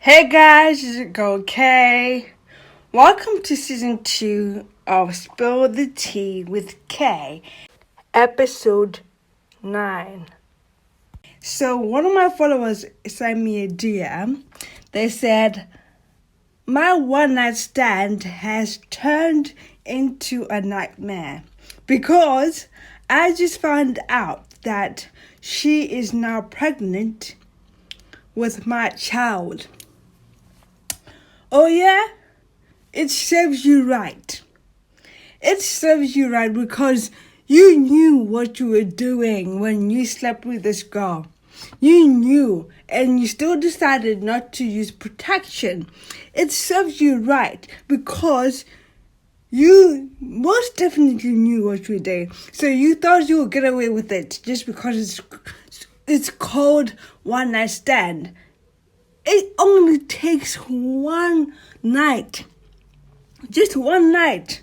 Hey guys, is it okay? Welcome to season 2 of Spill the Tea with Kay, episode 9. So one of my followers sent me a DM. They said, my one night stand has turned into a nightmare because I just found out that she is now pregnant with my child. Oh yeah? It serves you right. It serves you right because you knew what you were doing when you slept with this girl. You knew, and you still decided not to use protection. It serves you right because you most definitely knew what you were doing. So you thought you would get away with it just because it's called one night stand. It only takes one night. Just one night.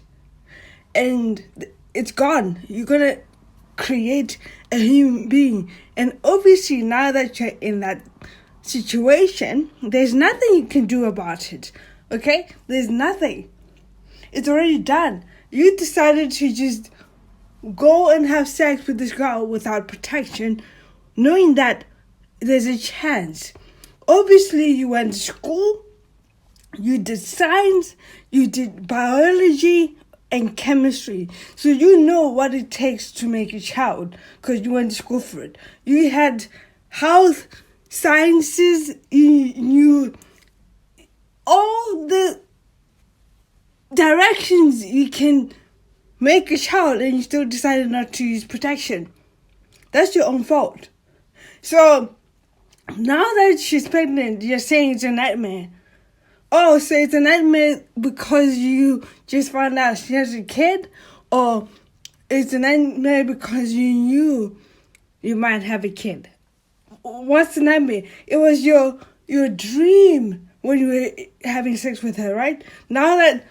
And it's gone. You're going to create a human being. And obviously now that you're in that situation, there's nothing you can do about it. Okay? There's nothing. It's already done. You decided to just go and have sex with this girl without protection, knowing that there's a chance. Obviously, you went to school, you did science, you did biology and chemistry. So you know what it takes to make a child because you went to school for it. You had health sciences, you knew all the directions you can make a child, and you still decided not to use protection. That's your own fault. So now that she's pregnant, you're saying it's a nightmare. Oh, so it's a nightmare because you just found out she has a kid? Or it's a nightmare because you knew you might have a kid? What's the nightmare? It was your dream when you were having sex with her, right? Now that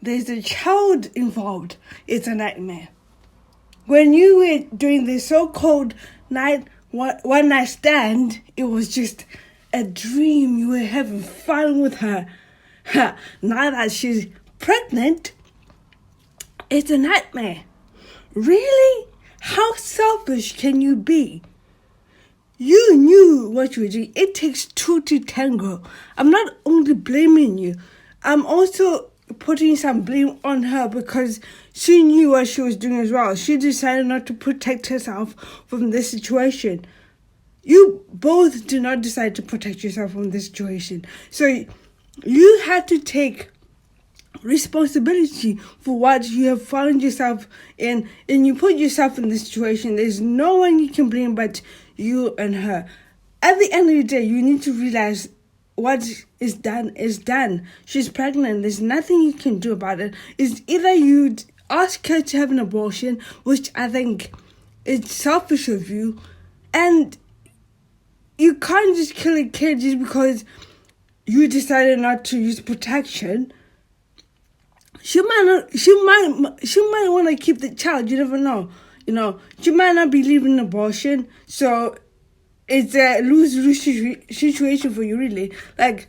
there's a child involved, it's a nightmare. When you were doing the so-called one night stand, it was just a dream. You were having fun with her. Now that she's pregnant, it's a nightmare. Really? How selfish can you be? You knew what you were doing. It takes two to tango. I'm not only blaming you, I'm also putting some blame on her because she knew what she was doing as well. She decided not to protect herself from this situation. You both did not decide to protect yourself from this situation. So you had to take responsibility for what you have found yourself in, and you put yourself in this situation. There's no one you can blame but you and her. At the end of the day, you need to realize what is done is done. She's pregnant. There's nothing you can do about it. It's either you ask her to have an abortion, which I think is selfish of you, and you can't just kill a kid just because you decided not to use protection. She might want to keep the child. You never know. She might not believe in abortion. So it's a lose-lose situation for you, really. Like,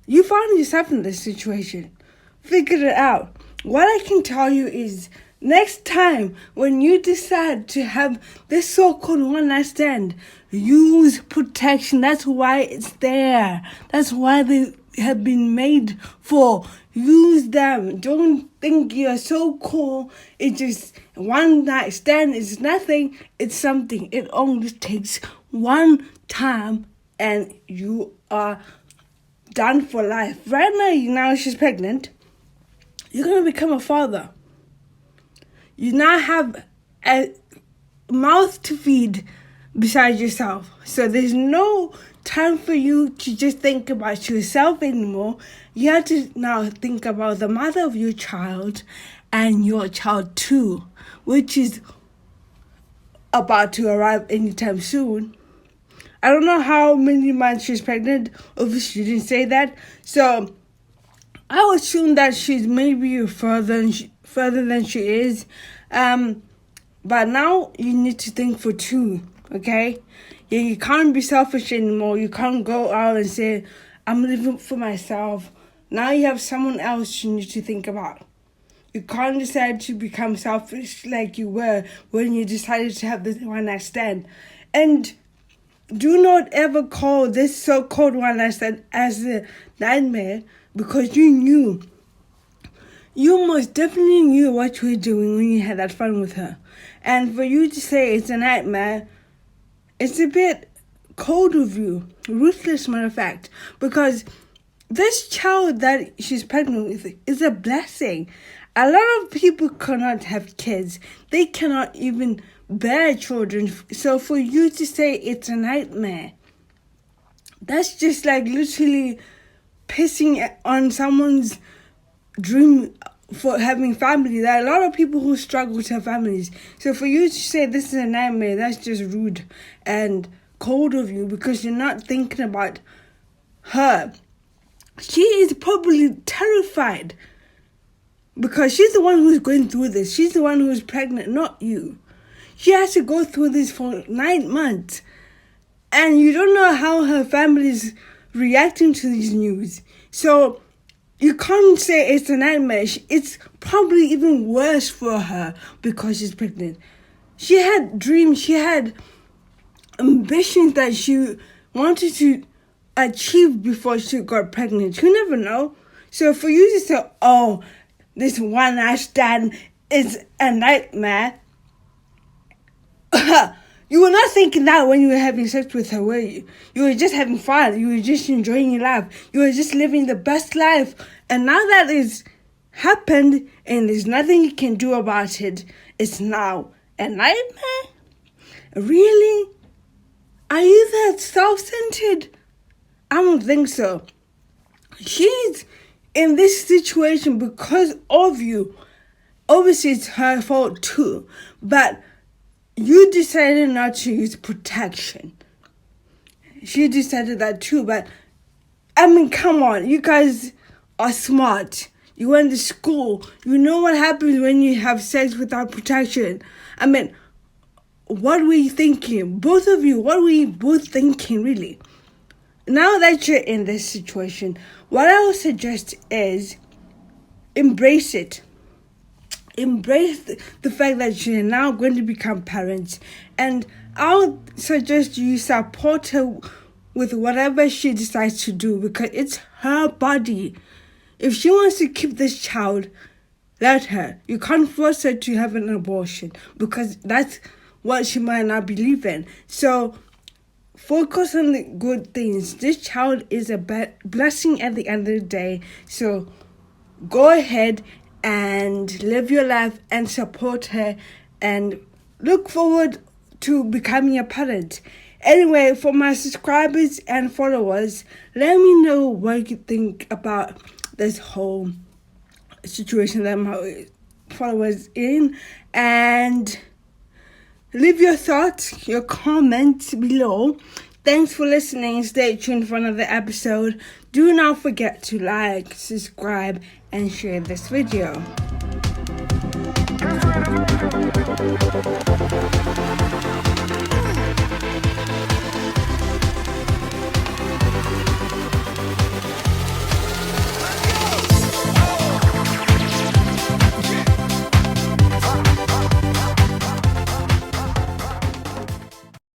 you found yourself in this situation. Figure it out. What I can tell you is, next time when you decide to have this so-called one-night stand, use protection. That's why it's there. That's why they have been made for. Use them. Don't think you're so cool. It's just one-night stand is nothing. It's something. It only takes one time and you are done for life. Right now she's pregnant. You're going to become a father. You now have a mouth to feed besides yourself. So there's no time for you to just think about yourself anymore. You have to now think about the mother of your child and your child too, which is about to arrive anytime soon. I don't know how many months she's pregnant. Obviously, she didn't say that. So I would assume that she's maybe further than she is. But now you need to think for two, okay? Yeah, you can't be selfish anymore. You can't go out and say, I'm living for myself. Now you have someone else you need to think about. You can't decide to become selfish like you were when you decided to have this one night stand. And do not ever call this so-called one night stand as a nightmare, because you most definitely knew what you were doing when you had that fun with her. And for you to say it's a nightmare, it's a bit cold of you. Ruthless, matter of fact. Because this child that she's pregnant with is a blessing. A lot of people cannot have kids. They cannot even bear children. So for you to say it's a nightmare, that's just like literally pissing on someone's dream for having family. There are a lot of people who struggle to have families. So for you to say this is a nightmare, that's just rude and cold of you, because you're not thinking about her. She is probably terrified because she's the one who's going through this. She's the one who's pregnant, not you. She has to go through this for 9 months. And you don't know how her family is reacting to these news. So you can't say it's a nightmare. It's probably even worse for her because she's pregnant. She had dreams. She had ambitions that she wanted to achieve before she got pregnant. You never know. So for you to say, oh, this one night stand is a nightmare. You were not thinking that when you were having sex with her, were you? You were just having fun. You were just enjoying your life. You were just living the best life. And now that it's happened and there's nothing you can do about it, it's now a nightmare? Really? Are you that self-centered? I don't think so. She's in this situation because of you. Obviously, it's her fault too. But you decided not to use protection. She decided that too. But, I mean, come on. You guys are smart. You went to school. You know what happens when you have sex without protection. I mean, what were you thinking? Both of you, what were you both thinking, really? Now that you're in this situation, what I would suggest is embrace it. Embrace the fact that you're now going to become parents. And I would suggest you support her with whatever she decides to do, because it's her body. If she wants to keep this child, let her. You can't force her to have an abortion, because that's what she might not believe in. So focus on the good things. This child is a blessing at the end of the day. So go ahead and live your life and support her and look forward to becoming a parent. Anyway, for my subscribers and followers, let me know what you think about this whole situation that my followers in, and leave your thoughts, your comments below. Thanks for listening. Stay tuned for another episode. Do not forget to like, subscribe, and share this video.